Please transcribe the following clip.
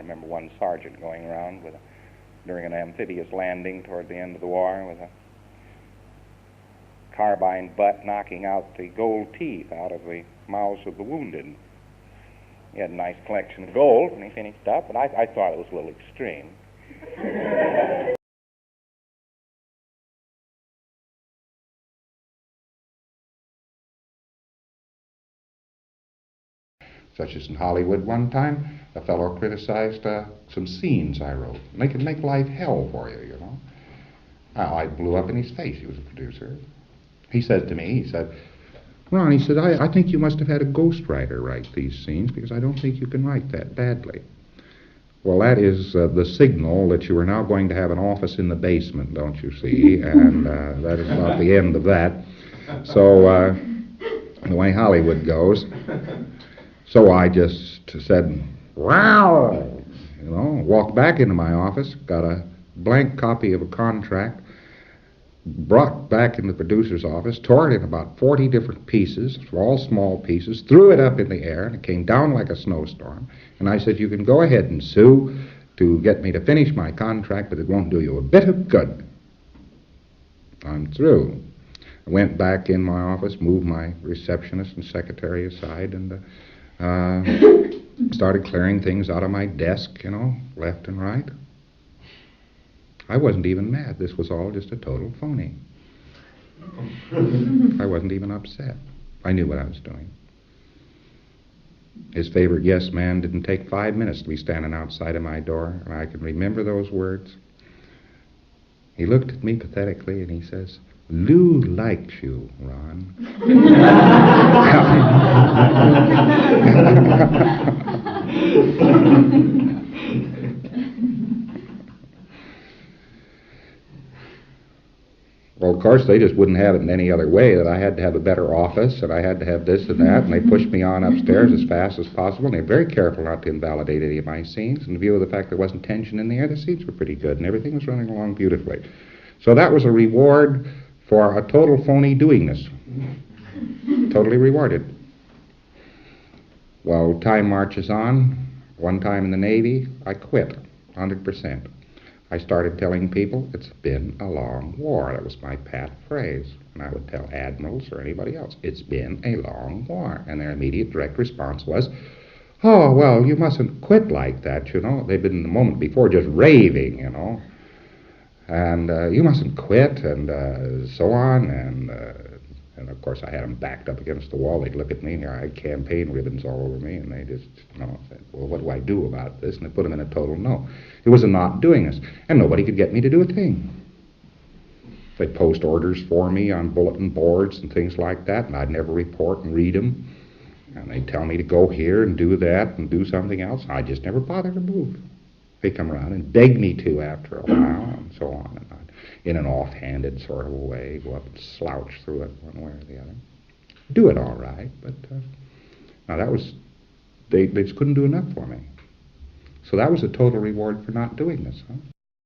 remember one sergeant going around during an amphibious landing toward the end of the war with a carbine butt knocking out the gold teeth out of the mouths of the wounded. He had a nice collection of gold when he finished up, but I thought it was a little extreme. Such as in Hollywood one time, a fellow criticized some scenes I wrote. They could make life hell for you, you know. I blew up in his face. He was a producer. He said to me, he said, Ron, he said, I think you must have had a ghostwriter write these scenes because I don't think you can write that badly. Well, that is the signal that you are now going to have an office in the basement, don't you see? And that is about the end of that. So, the way Hollywood goes. So I just said, wow, you know, walked back into my office, got a blank copy of a contract, brought back in the producer's office, tore it in about 40 different pieces, all small pieces, threw it up in the air, and it came down like a snowstorm. And I said, you can go ahead and sue to get me to finish my contract, but it won't do you a bit of good. I'm through. I went back in my office, moved my receptionist and secretary aside, and started clearing things out of my desk, you know, left and right. I wasn't even mad. This was all just a total phony. I wasn't even upset. I knew what I was doing. His favorite yes man didn't take 5 minutes to be standing outside of my door, and I can remember those words. He looked at me pathetically and he says, Lou likes you, Ron. Well, of course, they just wouldn't have it in any other way, that I had to have a better office, and I had to have this and that, and they pushed me on upstairs as fast as possible, and they were very careful not to invalidate any of my scenes. In view of the fact there wasn't tension in the air, the scenes were pretty good, and everything was running along beautifully. So that was a reward for a total phony doingness. Totally rewarded. Well, time marches on. One time in the Navy, I quit, 100%. I started telling people, it's been a long war. That was my pat phrase. And I would tell admirals or anybody else, it's been a long war. And their immediate direct response was, oh, well, you mustn't quit like that, you know. They've been the moment before just raving, you know. And you mustn't quit, and so on. And of course, I had them backed up against the wall. They'd look at me, and I had campaign ribbons all over me, and they just, you know, said, well, what do I do about this? And they put them in a total no. It was a not doing this, and nobody could get me to do a thing. They'd post orders for me on bulletin boards and things like that, and I'd never report and read them. And they'd tell me to go here and do that and do something else. I just never bothered to move. They'd come around and beg me to after a while, and so on. And I'd, in an offhanded sort of a way, go up and slouch through it one way or the other. Do it all right, but now that was, they just couldn't do enough for me. So that was a total reward for not doing this, huh?